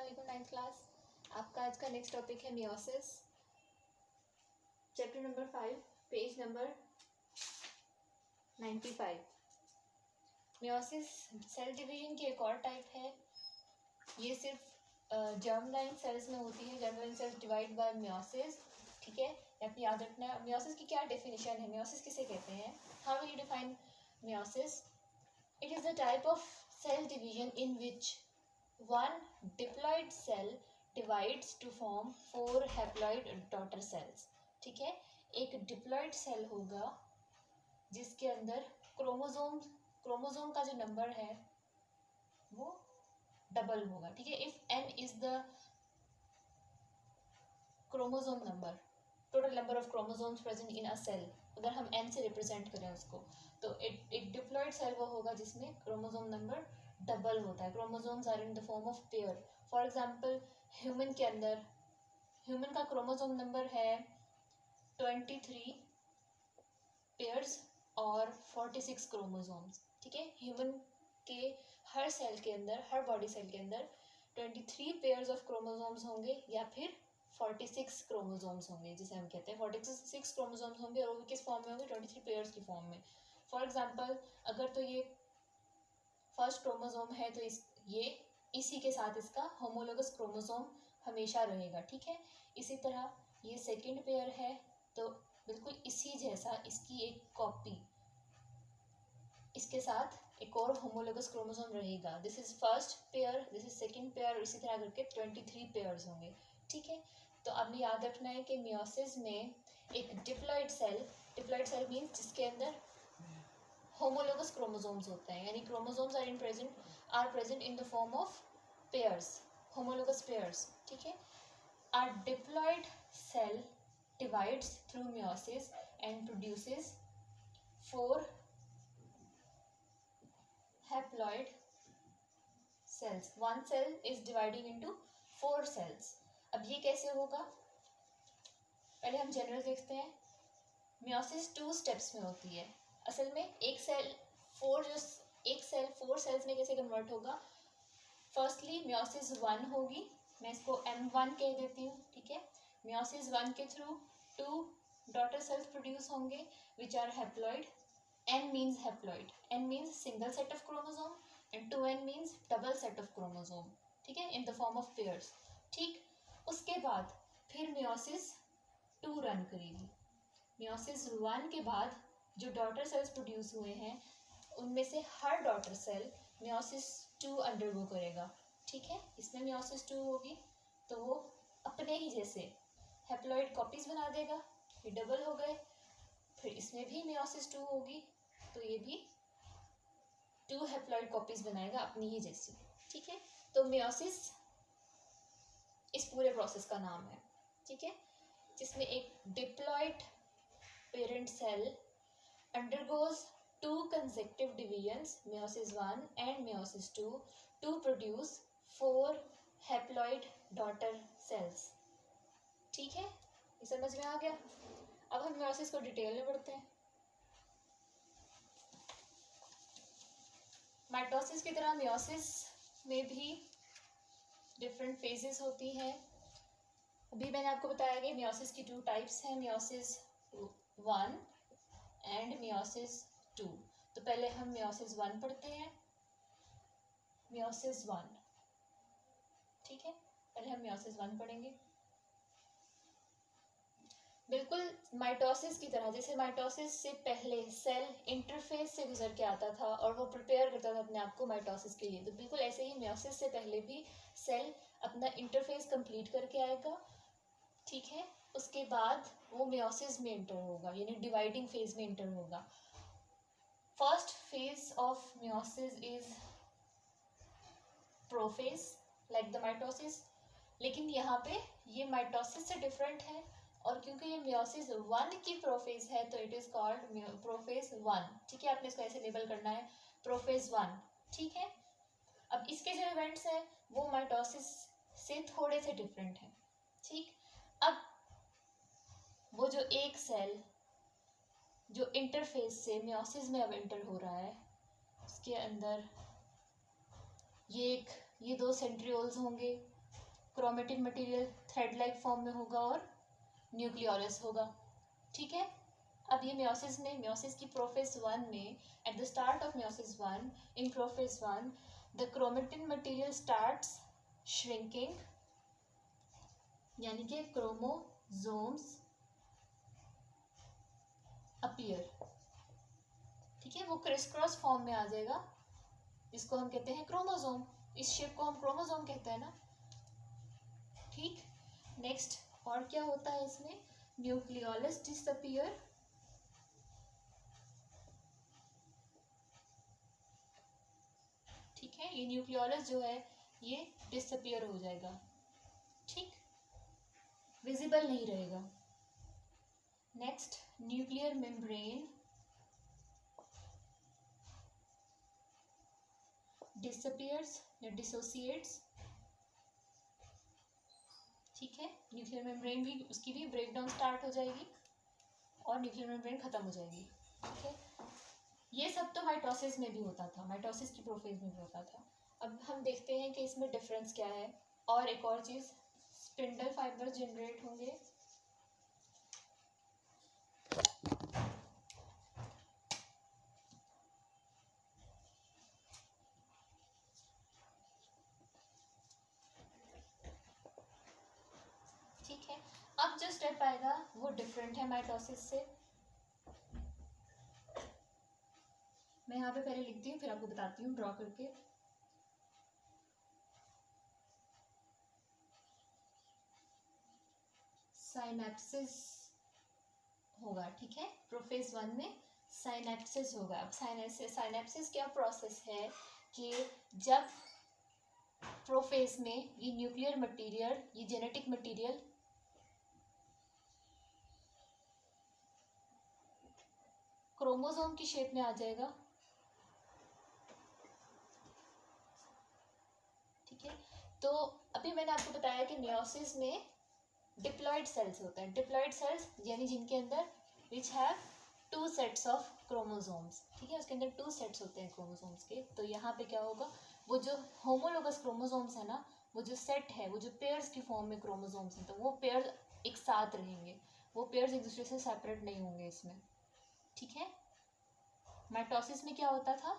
अस्सलाम ninth class. आपका आज का नेक्स्ट टॉपिक है meiosis, chapter number 5, page number 95। Meiosis cell division की एक और टाइप है। ये सिर्फ जर्म लाइन सेल्स में होती है। Germ line cells divide by meiosis. ठीक है, अपनी याद रखना है। मियोसिस की क्या डेफिनेशन है, मियोसिस किसे कहते हैं, how will you define meiosis? It is the type of cell division in which one diploid cell divides to form 4 haploid daughter cells। ठीक है, एक डिप्लॉइड सेल होगा जिसके अंदर क्रोमोसोम का जो नंबर है वो डबल होगा। ठीक है, if n is the chromosome number, total number of chromosomes present in a cell, अगर हम n से रिप्रेजेंट करें उसको, तो एक डिप्लॉइड सेल वो होगा जिसमें क्रोमोसोम नंबर डबल होता है। Chromosomes are in the form of pair. For example human के अंदर, ह्यूमन का क्रोमोसोम नंबर है 23 पेयर्स और 46 क्रोमोसोम्स। ठीक है, ह्यूमन के हर सेल के अंदर, हर बॉडी सेल के अंदर 23 पेयर्स ऑफ क्रोमोसोम्स होंगे या फिर 46 क्रोमोसोम्स होंगे, जिसे हम कहते हैं 46 क्रोमोसोम्स होंगे, और वो किस फॉर्म में होंगे, 23 पेयर्स की फॉर्म में। फॉर एग्जांपल अगर तो ये फर्स्ट क्रोमोसोम है तो इसी के साथ इसका होमोलोगस क्रोमोसोम हमेशा रहेगा। ठीक है, इसी तरह ये सेकंड पेयर है तो बिल्कुल इसी जैसा इसकी एक कॉपी इसके साथ एक और होमोलोगस क्रोमोसोम रहेगा। This is first pair, this is second pair, इसी तरह करके 23 पेयर्स होंगे। ठीक है, तो आपने याद रखना है कि मियोसिस में एक डिप्लॉइड सेल मीन्स जिसके अंदर होमोलोगस क्रोमोसोम्स होते हैं, यानी chromosomes are present in the form of pairs, homologous pairs. ठीक है, our diploid cell divides through meiosis and produces 4 haploid cells. One cell is dividing into 4 cells. अब ये कैसे होगा, पहले हम जनरल देखते हैं। मियोसिस 2 स्टेप्स में होती है। असल में एक सेल 4 सेल्स में कैसे कन्वर्ट होगा। फर्स्टली मियोसिस 1 होगी, मैं इसको M1 कह देती हूँ। ठीक है, मियोसिस 1 के थ्रू 2 डॉटर सेल्स प्रोड्यूस होंगे which are haploid. N means haploid, N means single set of chromosome and 2N means double set of chromosome. ठीक है, in the form of pairs. ठीक, उसके बाद फिर मियोसिस 2 रन करेगी। Meiosis 1 के बाद जो डॉटर सेल्स प्रोड्यूस हुए हैं उनमें से हर डॉटर सेल मियोसिस 2 अंडरगो करेगा। ठीक है, इसमें मियोसिस 2 होगी तो वो अपने ही जैसे हैप्लॉइड कॉपीज बना देगा, ये डबल हो गए। फिर इसमें भी मियोसिस 2 होगी तो ये भी 2 हैप्लॉइड कॉपीज बनाएगा अपनी ही जैसी। ठीक है, तो मियोसिस इस पूरे प्रोसेस का नाम है। ठीक है, जिसमें एक diploid parent cell undergoes 2 consecutive divisions, meiosis 1 and meiosis 2, to produce 4 haploid daughter cells। ठीक है, ये समझ में आ गया। अब हम मियोसिस को डिटेल में पढ़ते हैं। माइटोसिस की तरह मियोसिस में भी डिफरेंट फेजेस होती हैं। अभी मैंने आपको बताया कि मियोसिस की 2 टाइप्स हैं, मियोसिस 1 एंड मियोसिस 2। तो पहले हम मियोसिस 1 पढ़ते हैं। मियोसिस 1, ठीक है, पहले हम मियोसिस 1 पढ़ेंगे। बिल्कुल माइटोसिस की तरह, जैसे माइटोसिस से पहले सेल इंटरफेस से गुजर के आता था और वो प्रिपेयर करता था अपने आप को माइटोसिस के लिए, तो बिल्कुल ऐसे ही मियोसिस से पहले भी सेल अपना इंटरफेस कंप्लीट करके आएगा। ठीक है, उसके बाद वो मियोसिस में इंटर होगा, यानी डिवाइडिंग फेज में इंटर होगा। First phase of meiosis is prophase like the mitosis, लेकिन यहाँ पे ये माइटोसिस से डिफरेंट है, और क्योंकि ये मियोसिस 1 की प्रोफेज है तो इट इज कॉल्ड प्रोफेज 1। ठीक है, आपने इसको ऐसे लेबल करना है, प्रोफेज 1। ठीक है, अब इसके जो इवेंट्स हैं वो माइटोसिस से थोड़े से डिफरेंट हैं। ठीक, अब वो जो एक सेल जो इंटरफेस से मियोसिस में अब एंटर हो रहा है, उसके अंदर ये 2 सेंट्रियोल्स होंगे chromatin material thread like form में होगा और न्यूक्लियोलस होगा, ठीक है। अब ये मियोसिस में, मियोसिस की प्रोफेज 1 में, at the start of meiosis 1, in prophase 1 the chromatin material starts shrinking, यानी कि क्रोमोसोम्स अपीयर, ठीक है। वो क्रिस क्रॉस फॉर्म में आ जाएगा, इसको हम कहते हैं क्रोमोसोम, इस शेप को हम क्रोमोसोम कहते हैं ना, ठीक। नेक्स्ट और क्या होता है इसमें, न्यूक्लियोलस डिसअपीयर, ठीक है। ये न्यूक्लियोलस जो है ये डिसअपीयर हो जाएगा, ठीक, विजिबल नहीं रहेगा। नेक्स्ट न्यूक्लियर मेम्ब्रेन डिसअपीयर्स या डिसोसिएट्स, ठीक है। न्यूक्लियर मेम्ब्रेन भी, उसकी भी ब्रेकडाउन स्टार्ट हो जाएगी और न्यूक्लियर मेम्ब्रेन खत्म हो जाएगी, ठीक है। ये सब तो माइटोसिस में भी होता था, माइटोसिस की प्रोफेज में भी होता था। अब हम देखते हैं कि इसमें डिफरेंस क्या है। और एक और चीज़, स्पिंडल फाइबर जनरेट होंगे, ठीक है। अब जो स्टेप आएगा वो डिफरेंट है माइटोसिस से। मैं यहाँ पे पहले लिखती हूँ फिर आपको बताती हूँ ड्रॉ करके। साइनेप्सिस होगा, ठीक है। प्रोफेज 1 में साइनेप्सिस होगा। अब साइनेप्सिस क्या प्रोसेस है कि जब प्रोफेज में ये न्यूक्लियर मटेरियल, ये जेनेटिक मटेरियल क्रोमोसोम की शेप में आ जाएगा, ठीक है। तो अभी मैंने आपको बताया कि मियोसिस में डिप्लॉइड सेल्स होते हैं, डिप्लॉइड सेल्स यानी जिनके अंदर which have 2 sets of chromosomes, ठीक है, उसके अंदर 2 सेट्स होते हैं क्रोमोसोम्स के। तो यहाँ पे क्या होगा, वो जो होमोलोगस क्रोमोसोम्स है ना, वो जो सेट है, वो जो पेयर्स की फॉर्म में क्रोमोसोम्स हैं, तो वो पेयर्स एक साथ रहेंगे, वो पेयर्स एक दूसरे से सेपरेट नहीं होंगे इसमें, ठीक है। माइटोसिस में क्या होता था,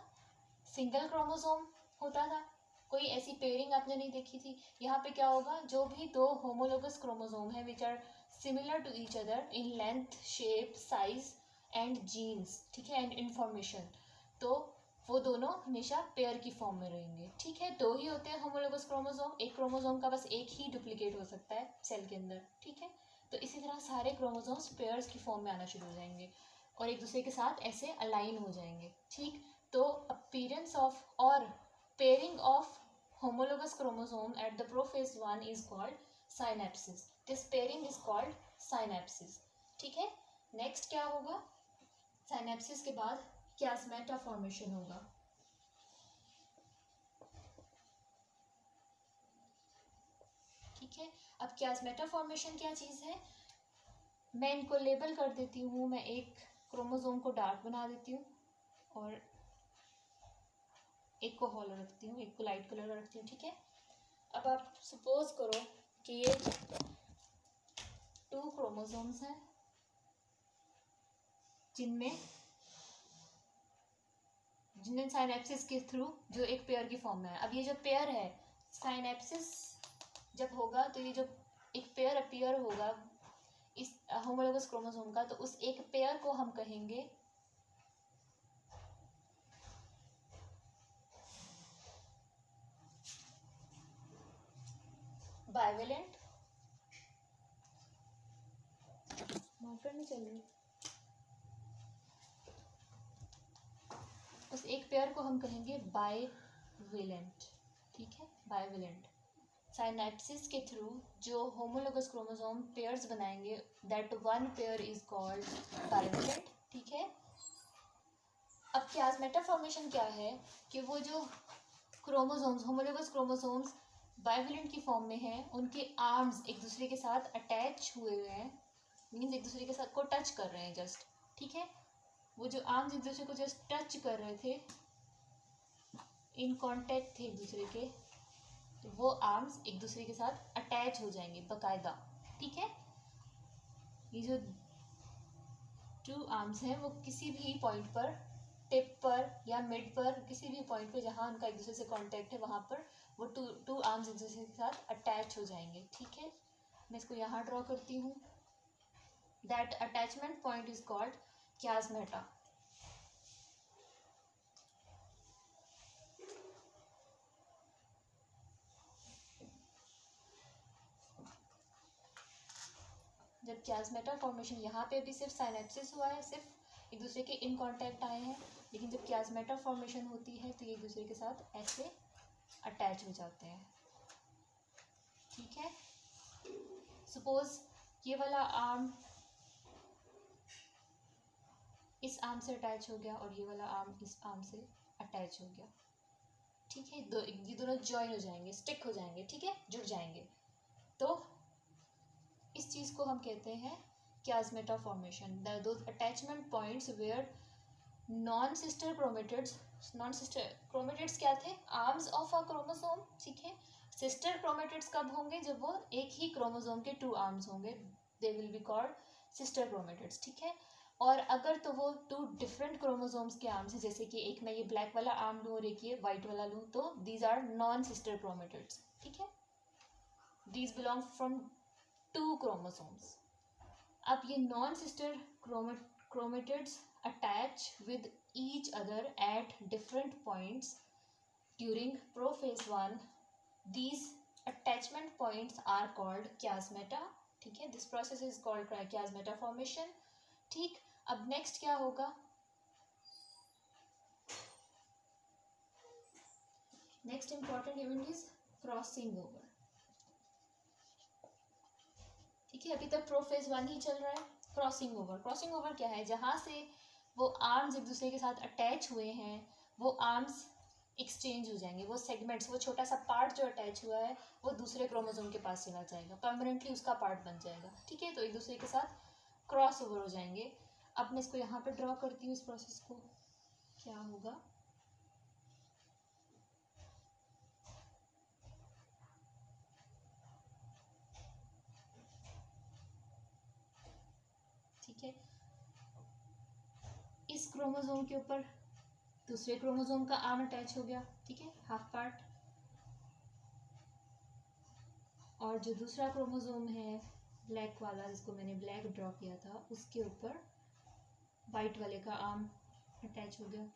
सिंगल क्रोमोसोम होता था, कोई ऐसी पेयरिंग आपने नहीं देखी थी। यहाँ पे क्या होगा, जो भी 2 होमोलोगस क्रोमोसोम है which are similar to each other in length, shape, size and genes, ठीक है, एंड इंफॉर्मेशन, तो वो दोनों हमेशा पेयर की फॉर्म में रहेंगे, ठीक है। 2 ही होते हैं होमोलोगस क्रोमोसोम, एक क्रोमोसोम का बस एक ही डुप्लीकेट हो सकता है सेल के अंदर, ठीक है। तो इसी तरह सारे क्रोमोसोम्स पेयर्स की फॉर्म में आना शुरू हो जाएंगे और एक दूसरे के साथ ऐसे अलाइन हो जाएंगे, ठीक। तो अपीयरेंस ऑफ और pairing of homologous chromosome at the prophase 1 is called synapsis. This pairing is called synapsis, ठीक है। नेक्स्ट क्या होगा, साइनेप्सिस के बाद क्यास्मेटा फॉर्मेशन होगा, ठीक है। अब क्यास्मेटा फॉर्मेशन क्या चीज़ है, मैं इनको लेबल कर देती हूँ, मैं एक क्रोमोसोम को डार्क बना देती हूँ और एक को हॉलो रखती हूँ, एक को लाइट कलर रखती हूँ, ठीक है। अब आप सपोज करो कि ये 2 क्रोमोसोम्स हैं जिनमें साइनेप्सिस के थ्रू जो एक पेयर की फॉर्म में है। अब ये जो पेयर है, साइनेप्सिस जब होगा तो ये जो एक पेयर अपीयर होगा इस होमोलोगस क्रोमोसोम का, तो उस एक पेयर को हम कहेंगे बाइवेलेंट, मार्कर नहीं चल रही, उस एक पेयर को हम कहेंगे बाइवेलेंट, ठीक है, बाइवेलेंट। साइनेप्सिस के थ्रू जो होमोलोगस क्रोमोसोम पेयर्स बनाएंगे, that one pair is called bivalent, ठीक है। अब क्यास्मेटा फॉर्मेशन क्या है कि वो जो क्रोमोसोम्स, होमोलोगस क्रोमोसोम्स बाइवेलेंट की फॉर्म में हैं, उनके आर्म्स एक दूसरे के साथ अटैच हुए हुए हैं, मीन्स एक दूसरे के साथ को टच कर रहे हैं जस्ट, ठीक है। वो जो आर्म्स एक दूसरे को जस्ट टच कर रहे थे, इन कांटेक्ट थे एक दूसरे के, वो आर्म्स एक दूसरे के साथ अटैच हो जाएंगे बकायदा, ठीक है। ये जो टू आर्म्स हैं वो किसी भी पॉइंट पर, टिप पर या मिड पर, किसी भी पॉइंट पर जहाँ उनका एक दूसरे से कांटेक्ट है वहाँ पर वो टू आर्म्स एक दूसरे के साथ अटैच हो जाएंगे, ठीक है। मैं इसको यहाँ ड्रॉ करती हूँ। That attachment point is called chiasmata। जब chiasmata फॉर्मेशन, यहाँ पे भी सिर्फ साइनेप्सिस हुआ है, सिर्फ एक दूसरे के इन कांटेक्ट आए हैं, लेकिन जब chiasmata फॉर्मेशन होती है तो ये एक दूसरे के साथ ऐसे अटैच हो जाते हैं, ठीक है। सपोज ये वाला आर्म इस आर्म से अटैच हो गया और ये वाला आर्म इस आर्म से अटैच हो गया, ठीक है। ये दोनों ज्वाइन हो जाएंगे, स्टिक हो जाएंगे, ठीक है, जुड़ जाएंगे। तो इस चीज़ को हम कहते हैं chiasmata formation. Those attachment points where non sister chromatids क्या थे? आर्म्स ऑफ अ क्रोमोसोम, ठीक है। सिस्टर क्रोमेटिड्स कब होंगे? जब वो एक ही क्रोमोसोम के टू आर्म्स होंगे, they will be called sister chromatids, ठीक है। और अगर तो वो टू डिफरेंट क्रोमोसोम्स के आर्म्स हैं, जैसे कि एक मैं ये ब्लैक वाला आर्म लूँ और एक ये वाइट वाला लूँ, तो these are non sister chromatids, ठीक है। These belong from two chromosomes. अब ये non sister chromatids attach with each other at different points during prophase 1. These attachment points are called chiasmata, ठीक है। This process is called chiasmata formation, ठीक। अब next क्या होगा? Next important event is crossing over, ठीक है। अभी तक प्रोफेज 1 ही चल रहा है। क्रॉसिंग ओवर क्या है? जहाँ से वो आर्म्स एक दूसरे के साथ अटैच हुए हैं, वो आर्म्स एक्सचेंज हो जाएंगे, वो सेगमेंट्स, वो छोटा सा पार्ट जो अटैच हुआ है वो दूसरे क्रोमोसोम के पास चला जाएगा, परमानेंटली उसका पार्ट बन जाएगा, ठीक है। तो एक दूसरे के साथ क्रॉस ओवर हो जाएंगे। अब मैं इसको यहाँ पर ड्रॉ करती हूँ, इस प्रोसेस को। क्या होगा? ठीक है, इस क्रोमोसोम के ऊपर दूसरे क्रोमोसोम का आर्म अटैच हो गया, ठीक है, हाफ पार्ट। और जो दूसरा क्रोमोसोम है ब्लैक वाला, जिसको मैंने ब्लैक ड्रॉ किया था, उसके ऊपर वाइट वाले का आर्म अटैच हो गया,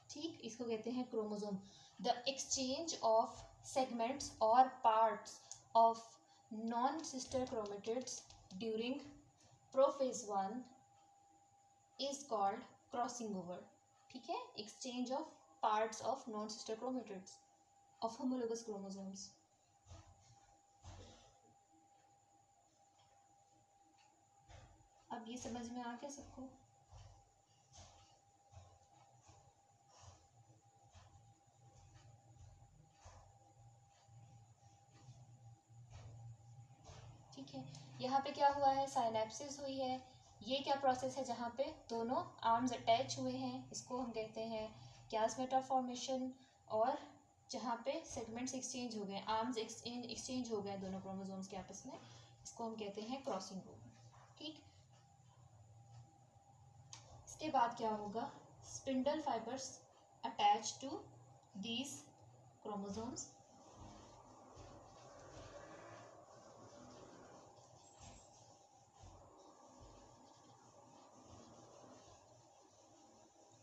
ठीक। इसको कहते हैं chromosome. The exchange of segments और parts of non sister chromatids during prophase 1 is called crossing over, ठीक है। Exchange of parts of non sister chromatids of homologous chromosomes. अब ये समझ में आ गया सबको? ठीक है, यहाँ पे क्या हुआ है? साइनेप्सिस हुई है। ये क्या प्रोसेस है? जहाँ पे दोनों आर्म्स अटैच हुए हैं, इसको हम कहते हैं chiasmata फॉर्मेशन। और जहाँ पे सेगमेंट्स एक्सचेंज हो गए, आर्म्स एक्सचेंज हो गए दोनों क्रोमोसोम्स के आपस में, इसको हम कहते हैं क्रॉसिंग ओवर, ठीक। इसके बाद क्या होगा? Spindle fibres attach to these chromosomes.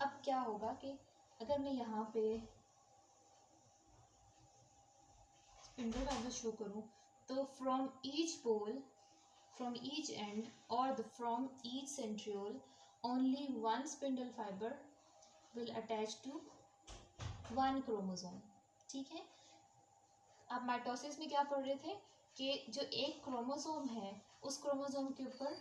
अब क्या होगा कि अगर मैं यहाँ पे स्पिंडल फाइबर शो करूँ, तो from each pole, from each end और from each centriole only one spindle fibre will attach to one chromosome, ठीक है। आप माइटोसिस में क्या पढ़ रहे थे कि जो एक क्रोमोसोम है, उस क्रोमोसोम के ऊपर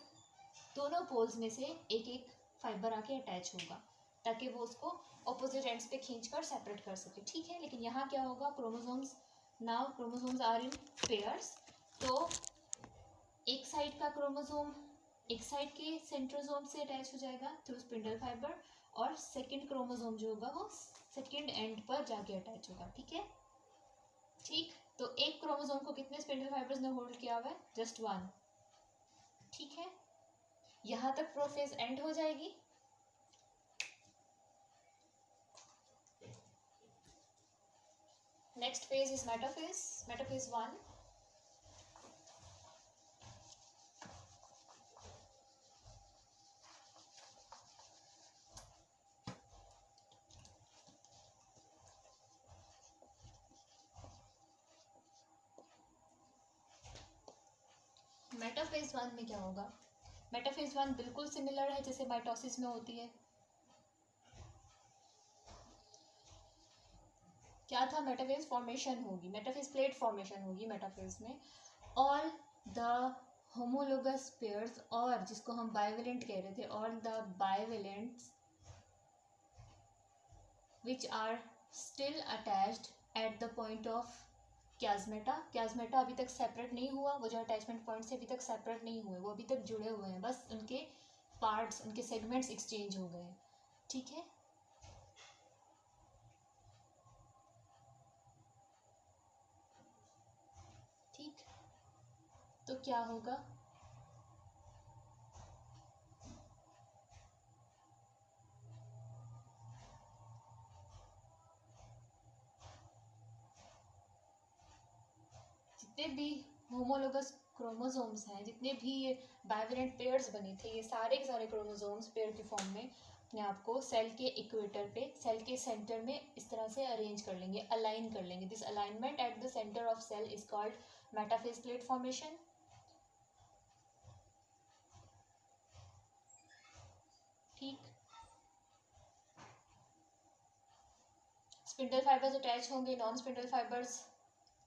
दोनों पोल्स में से एक एक फाइबर आके अटैच होगा, ताकि वो उसको ऑपोजिट एंड्स पे खींचकर सेपरेट कर सके, ठीक है। लेकिन यहाँ क्या होगा? Chromosomes are in pairs. तो एक साइड का क्रोमोसोम एक साइड के सेंट्रोसोम से अटैच हो जाएगा थ्रू स्पिंडल फाइबर, और सेकंड क्रोमोसोम जो होगा वो सेकंड एंड पर जाके अटैच होगा, ठीक है। ठीक, तो एक क्रोमोसोम को कितने स्पिंडल फाइबर्स ने होल्ड किया हुआ है? Just one. ठीक है, यहां तक प्रोफेज एंड हो जाएगी। Next phase is metaphase, metaphase 1। Metaphase 1 में क्या होगा? मेटाफेज 1 बिल्कुल सिमिलर है जैसे माइटोसिस में होती है। क्या था? मेटाफेज फॉर्मेशन होगी, मेटाफेज प्लेट फॉर्मेशन होगी मेटाफेज में। ऑल द होमोलोगस पेयर्स, और जिसको हम बाइवेलेंट कह रहे थे, all the bivalents which are still attached at the point of chiasmata. Chiasmata अभी तक सेपरेट नहीं हुआ, वो जो अटैचमेंट पॉइंट से अभी तक सेपरेट नहीं हुए, वो अभी तक जुड़े हुए हैं, बस उनके पार्ट्स, उनके सेगमेंट्स एक्सचेंज हो गए हैं। ठीक है, ठीक, तो क्या होगा? जितने भी होमोलोगस क्रोमोसोम्स हैं, जितने भी ये बाइवेलेंट पेयर्स बने थे, ये सारे के सारे क्रोमोसोम्स पेयर के फॉर्म में अपने आप को सेल के इक्वेटर पे, सेल के सेंटर में इस तरह से अरेंज कर लेंगे, अलाइन कर लेंगे। This alignment at the centre of cell is called metaphase plate formation. ठीक, स्पिंडल फाइबर्स अटैच होंगे, नॉन स्पिंडल फाइबर्स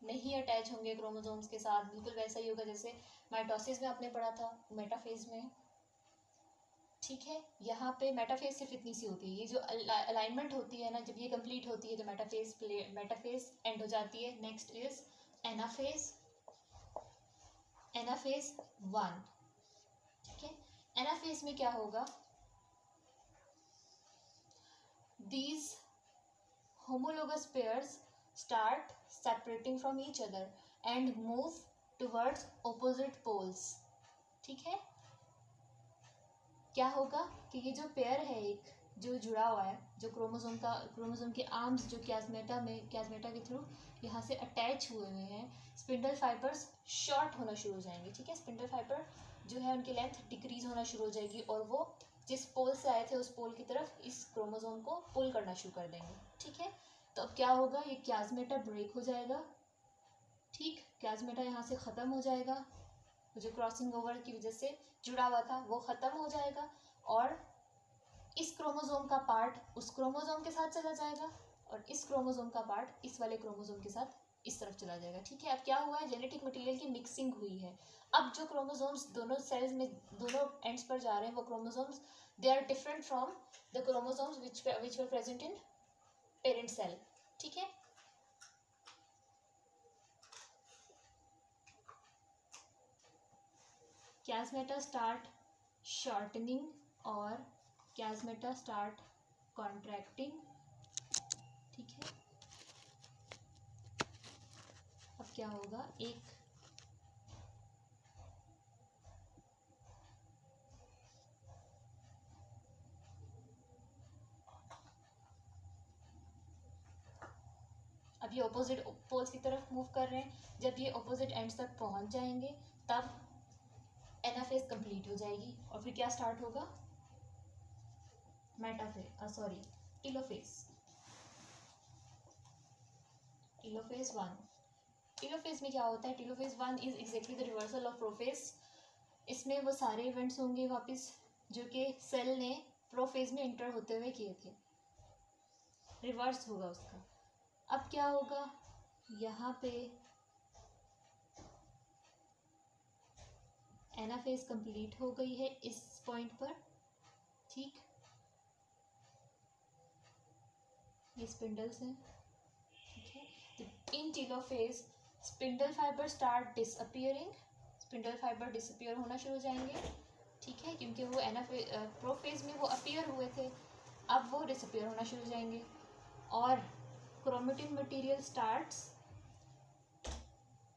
नहीं अटैच होंगे क्रोमोसोम्स के साथ। बिल्कुल वैसा ही होगा जैसे माइटोसिस में आपने पढ़ा था, मेटाफेज में। ठीक है, यहाँ पे मेटाफेज सिर्फ इतनी सी होती है, ये जो अलाइनमेंट होती है ना, जब ये कंप्लीट होती है तो मेटाफेज एंड हो जाती है। Next is anaphase, anaphase 1। ठीक है, एनाफेज में क्या होगा? These homologous pairs start separating from each other and move towards opposite poles। ठीक है, क्या होगा कि ये जो पेयर है, एक जो जुड़ा हुआ है, जो क्रोमोसोम के आर्म्स जो क्याज़मेटा के थ्रू यहाँ से अटैच हुए हुए हैं, स्पिंडल फाइबर्स शॉर्ट होना शुरू हो जाएंगे। ठीक है, स्पिंडल फाइबर जो है उनकी लेंथ डिक्रीज होना शुरू हो जाएगी और वो जिस पोल से आए थे उस पोल की तरफ इस क्रोमोसोम को पुल करना शुरू कर देंगे। ठीक है, तो अब क्या होगा? ये क्याज़मेटा ब्रेक हो जाएगा। ठीक, क्याज़मेटा यहाँ से ख़त्म हो जाएगा, जो क्रॉसिंग ओवर की वजह से जुड़ा हुआ था वो ख़त्म हो जाएगा, और इस क्रोमोसोम का पार्ट उस क्रोमोसोम के साथ चला जाएगा और इस क्रोमोसोम का पार्ट इस वाले क्रोमोसोम के साथ इस तरफ चला जाएगा। ठीक है, अब क्या हुआ है? जेनेटिक मटेरियल की मिक्सिंग हुई है। अब जो क्रोमोसोम्स दोनों सेल्स में दोनों एंड्स पर जा रहे हैं, वो chromosomes they are different from the chromosomes which were present in parent cell. ठीक है, क्याज़मेटा स्टार्ट शॉर्टनिंग और क्याज़मेटा स्टार्ट कॉन्ट्रैक्टिंग। ठीक है, अब क्या होगा? एक अब ये ऑपोजिट पोल्स की तरफ मूव कर रहे हैं। जब ये ऑपोजिट एंड्स तक पहुंच जाएंगे तब एनाफेज कंप्लीट हो जाएगी और फिर क्या स्टार्ट होगा? टेलोफेज। टेलोफेज 1। टेलोफेज में क्या होता है? Telophase 1 is exactly the reversal of prophase. इसमें वो सारे इवेंट्स होंगे वापस जो कि सेल ने प्रोफेज में इंटर होते हुए किए थे, रिवर्स होगा उसका। अब क्या होगा? यहाँ पे एनाफेज कंप्लीट हो गई है इस पॉइंट पर। ठीक, ये स्पिंडल्स हैं। ठीक है, तो in telophase spindle fibre start disappearing, spindle fibre disappear होना शुरू हो जाएंगे। ठीक है, क्योंकि वो प्रोफेज में वो अपीयर हुए थे, अब वो डिसअपियर होना शुरू हो जाएंगे और क्रोमेटिन मटेरियल स्टार्ट्स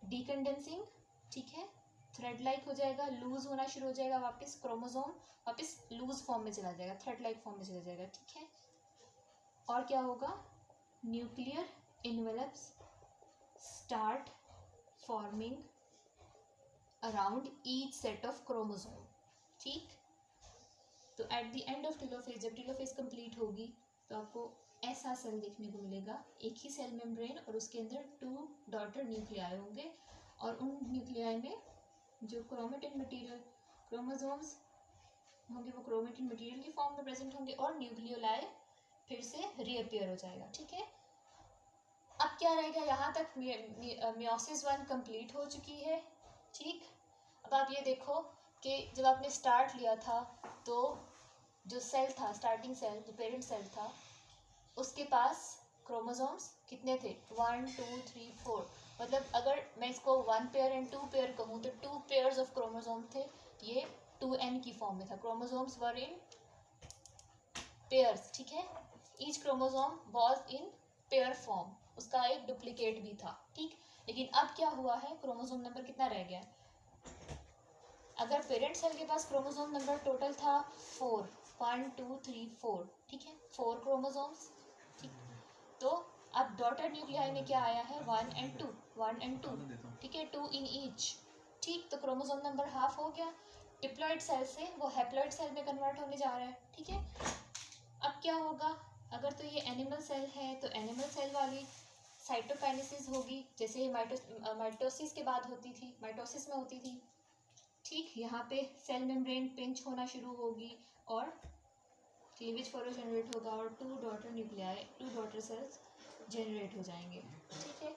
डीकंडेंसिंग, ठीक है, थ्रेड लाइक हो जाएगा, लूज होना शुरू हो जाएगा, वापस क्रोमोसोम वापस लूज फॉर्म में चला जाएगा, थ्रेड लाइक फॉर्म में चला जाएगा, ठीक है। और क्या होगा, nuclear envelopes start forming around each set of chromosome, ठीक। तो at the end of telophase, जब टेलोफेज कंप्लीट होगी तो आपको ऐसा सेल देखने को मिलेगा, एक ही सेल मेम्ब्रेन और उसके अंदर 2 डॉटर न्यूक्लियाई होंगे, और उन न्यूक्लियाई में जो क्रोमेटिन मटेरियल क्रोमोसोम्स होंगे वो क्रोमेटिन मटेरियल की फॉर्म में प्रेजेंट होंगे, और न्यूक्लियोलाई फिर से रीअपियर हो जाएगा, ठीक है। अब क्या रहेगा, यहाँ तक मियोसिस 1 कंप्लीट हो चुकी है, ठीक। अब आप ये देखो कि जब आपने स्टार्ट लिया था तो जो सेल था, स्टार्टिंग सेल, जो पेरेंट सेल था, उसके पास क्रोमोसोम्स कितने थे, 1 2 3 4, मतलब अगर मैं इसको 1 पेयर एंड 2 पेयर कहूँ तो 2 पेयर्स ऑफ क्रोमोसोम थे, ये 2n की फॉर्म में था, क्रोमोसोम्स वर इन पेयर्स, ठीक है। Each chromosome was in pair form, उसका एक डुप्लीकेट भी था, ठीक। लेकिन अब क्या हुआ है, क्रोमोसोम नंबर कितना रह गया, अगर पेरेंट सेल के पास क्रोमोसोम नंबर टोटल था 4, 1 2 3 4, ठीक है, 4 क्रोमोसोम्स, ठीक। तो अब डॉटर न्यूक्लियाई में क्या आया है, 1 and 2, 1 and 2, ठीक है, 2 in each, ठीक। तो क्रोमोसोम नंबर हाफ हो गया, डिप्लॉइड सेल से वो हैप्लॉइड सेल में कन्वर्ट होने जा रहा है, ठीक है। अब क्या होगा, अगर तो ये एनिमल सेल है तो एनिमल सेल वाली साइटोकाइनेसिस होगी, जैसे ये माइटोसिस के बाद होती थी, माइटोसिस में होती थी, ठीक। यहाँ पे सेल मेम्ब्रेन पिंच होना शुरू होगी और क्लीवेज फॉलो जनरेट होगा और 2 daughter nuclei, 2 daughter cells generate हो जाएंगे, ठीक है।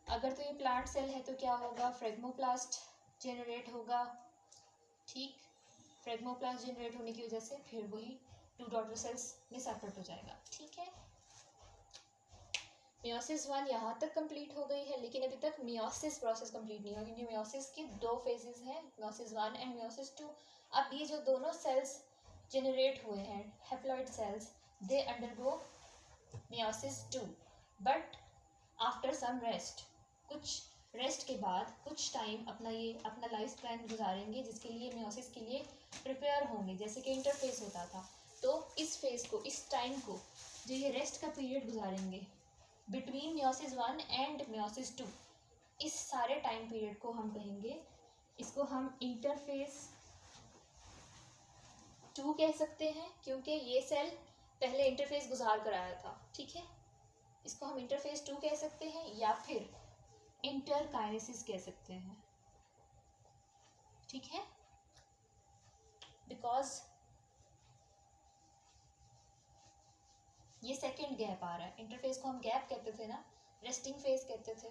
अगर तो ये प्लांट सेल है तो क्या होगा, फ्रेगमोप्लास्ट जनरेट होगा, ठीक। फ्रेगमोप्लास्ट जनरेट होने की वजह से फिर वही 2 डॉटर सेल्स में सेपरेट हो जाएगा, ठीक है। मियोसिस 1 यहाँ तक कंप्लीट हो गई है, लेकिन अभी तक मियोसिस प्रोसेस कंप्लीट नहीं हुआ, क्योंकि मियोसिस की 2 फेजेस हैं, मियोसिस 1 एंड मियोसिस 2। अब ये जो दोनों सेल्स जनरेट हुए हैं, haploid cells, they undergo meiosis 2, but after some rest, कुछ रेस्ट के बाद कुछ टाइम अपना लाइफ स्पैन गुजारेंगे, जिसके लिए मियोसिस के लिए प्रिपेयर होंगे, जैसे कि इंटरफेस होता था। तो इस फेज को, इस टाइम को, जो ये रेस्ट का पीरियड गुजारेंगे बिटवीन मियोसिस 1 एंड मियोसिस 2, इस सारे टाइम पीरियड को हम कहेंगे, इसको हम इंटरफेस 2 कह सकते हैं, क्योंकि ये सेल पहले इंटरफेस गुजार कर आया था, ठीक है। इसको हम इंटरफेस 2 कह सकते हैं या फिर इंटरकाइनेसिस कह सकते हैं, ठीक है, बिकॉज ये सेकेंड गैप आ रहा है। इंटरफेस को हम गैप कहते थे ना, रेस्टिंग फेज कहते थे,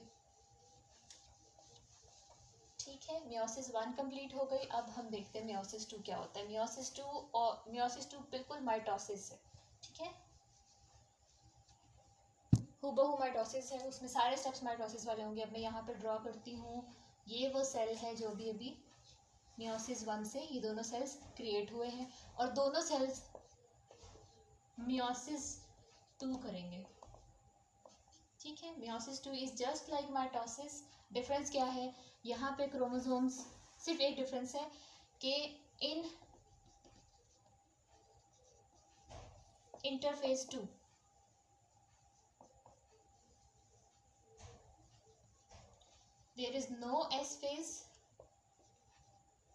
ठीक है। मियोसिस 1 कंप्लीट हो गई, अब हम देखते हैं मियोसिस 2 क्या होता है। मियोसिस 2 और मियोसिस 2 बिल्कुल माइटोसिस है, ठीक है, हूबहू माइटोसिस है, उसमें सारे स्टेप्स माइटोसिस वाले होंगे। अब मैं यहाँ पे ड्रॉ करती हूँ, ये वो सेल है जो अभी अभी मियोसिस 1 से ये दोनों सेल्स क्रिएट हुए हैं, और दोनों सेल्स मियोसिस 2 करेंगे, ठीक है। Meiosis 2 is just like mitosis. Difference क्या है, यहाँ पे क्रोमोसोम्स, सिर्फ एक डिफरेंस है कि in interphase 2 there is no S phase.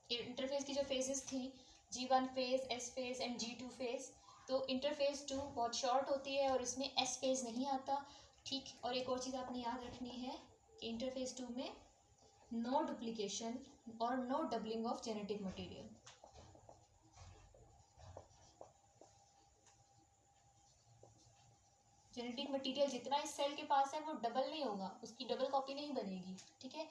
Interphase की जो फेजेस थी, G1 phase, S phase and G2 phase, तो इंटरफेस 2 बहुत शॉर्ट होती है और इसमें एस फेज नहीं आता, ठीक। और एक और चीज़ आपने याद रखनी है कि इंटरफेस 2 में नो डुप्लीकेशन और no doubling of genetic material. Genetic material जितना इस सेल के पास है वो डबल नहीं होगा, उसकी डबल कॉपी नहीं बनेगी, ठीक है।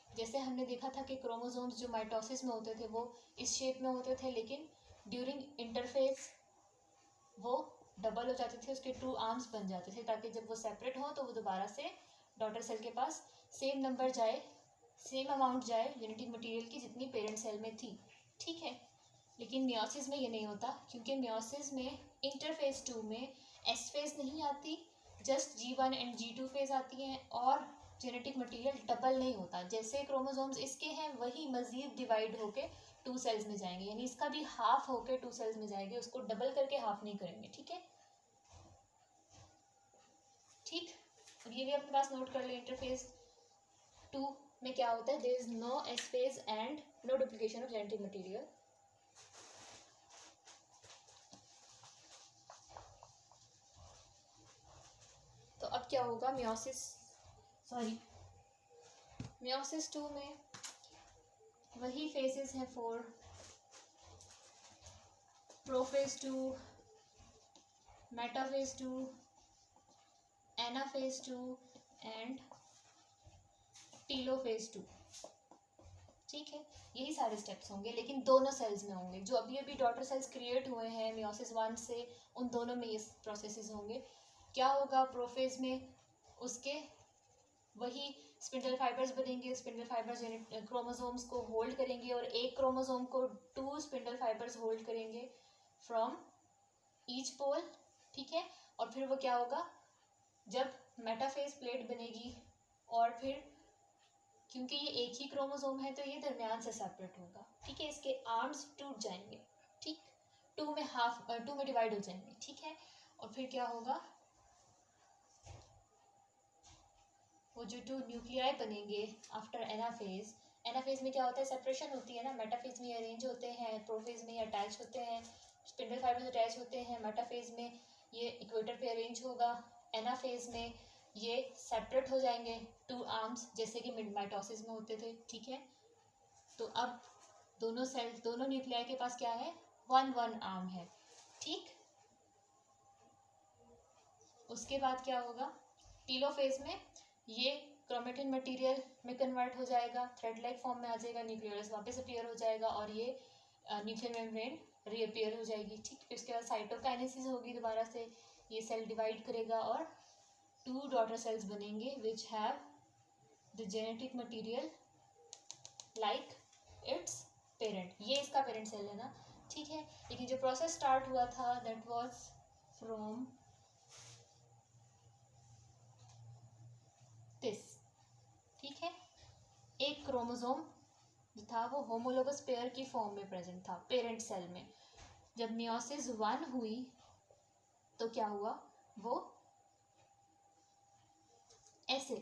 जैसे हमने देखा था कि क्रोमोसोम्स जो माइटोसिस में होते थे वो इस शेप में होते थे, लेकिन ड्यूरिंग इंटरफेस वो डबल हो जाते थे, उसके 2 आर्म्स बन जाते थे, ताकि जब वो सेपरेट हो तो वो दोबारा से डॉटर सेल के पास सेम नंबर जाए, सेम अमाउंट जाए जेनेटिक मटेरियल की जितनी पेरेंट सेल में थी, ठीक है। लेकिन मियोसिस में ये नहीं होता, क्योंकि मियोसिस में इंटरफेस 2 में एस फेज नहीं आती, just G1 and G2 phase आती हैं, और जेनेटिक मटेरियल डबल नहीं होता, जैसे क्रोमोसोम्स इसके हैं वही मजीद डिवाइड होके 2 सेल्स में जाएंगे, यानी इसका भी हाफ होके 2 सेल्स में जाएंगे, उसको डबल करके हाफ नहीं करेंगे, ठीक है। ठीक, और ये भी अपने पास नोट कर ले, इंटरफेज 2 में क्या होता है, there is no S phase and no duplication of genetic material. तो अब क्या होगा, मियोसिस 2 में वही फेजेस हैं 4, prophase 2, metaphase 2, anaphase 2 and telophase 2, ठीक है। यही सारे स्टेप्स होंगे, लेकिन दोनों सेल्स में होंगे। जो अभी अभी डॉटर सेल्स क्रिएट हुए हैं मियोसिस 1 से, उन दोनों में ये प्रोसेसेस होंगे। क्या होगा प्रोफेज में, उसके वही स्पिंडल फाइबर्स बनेंगे, स्पिंडल फाइबर्स क्रोमोसोम्स को होल्ड करेंगे और एक क्रोमोसोम को 2 स्पिंडल फाइबर्स होल्ड करेंगे फ्रॉम ईच पोल, ठीक है। और फिर वो क्या होगा, जब मेटाफेज प्लेट बनेगी और फिर क्योंकि ये एक ही क्रोमोसोम है तो ये दरमियान से सेपरेट होगा, ठीक है। इसके आर्म्स टूट जाएंगे, ठीक, 2 में डिवाइड हो जाएंगे, ठीक है। और फिर क्या होगा, वो जो 2 न्यूक्लियाई बनेंगे आफ्टर एनाफेज। एनाफेज में क्या होता है, सेपरेशन होती है ना, मेटाफेज में अरेंज होते हैं, प्रोफेज में अटैच होते हैं, स्पिंडल फाइबर्स अटैच होते हैं, मेटाफेज में ये इक्वेटर पे अरेंज होगा, एनाफेज में ये सेपरेट हो जाएंगे 2 आर्म्स, जैसे कि माइटोसिस में होते थे, ठीक है। तो अब दोनों न्यूक्लियाई के पास क्या है, 1 आर्म है, ठीक। उसके बाद क्या होगा, टीलोफेज में ये क्रोमेटिन मटेरियल में कन्वर्ट हो जाएगा, थ्रेड लाइक फॉर्म में आ जाएगा, न्यूक्लियस वापस अपीयर हो जाएगा और ये न्यूक्लियर मेम्ब्रेन रीअपीयर हो जाएगी, ठीक। फिर उसके बाद साइटोकाइनेसिस होगी, दोबारा से ये सेल डिवाइड करेगा और 2 डॉटर सेल्स बनेंगे which have the genetic material like it's parent. ये इसका पेरेंट सेल है ना, ठीक है। लेकिन जो प्रोसेस स्टार्ट हुआ था दैट वाज फ्रॉम दिस, ठीक है। एक क्रोमोसोम जो था वो होमोलोगस पेयर की फॉर्म में प्रेजेंट था पेरेंट सेल में। जब मियोसिस 1 हुई तो क्या हुआ, वो ऐसे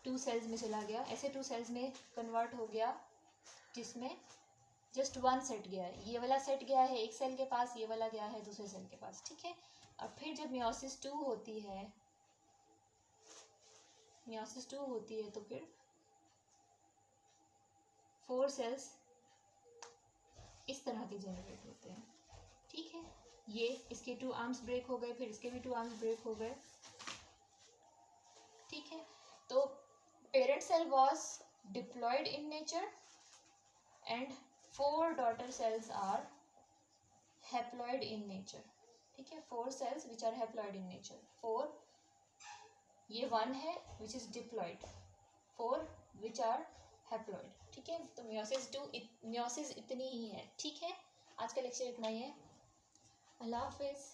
2 सेल्स में चला गया, ऐसे 2 सेल्स में कन्वर्ट हो गया, जिसमें जस्ट 1 सेट गया है, ये वाला सेट गया है एक सेल के पास, ये वाला गया है दूसरे सेल के पास, ठीक है। अब फिर जब मियोसिस 2 होती है तो फिर 4 सेल्स इस तरह के जनरेट होते हैं, ठीक है। ये इसके 2 आर्म्स ब्रेक हो गए, फिर इसके भी 2 आर्म्स ब्रेक हो गए, ठीक है। तो parent cell was diploid in nature and 4 daughter cells are haploid in nature, ठीक है। 4 cells which are haploid in nature, 4 ये 1 है which is diploid, 4 which are haploid, ठीक है। तो मियोसिस इतनी ही है, ठीक है। आज का लेक्चर इतना ही है, अल्लाह हाफिज़।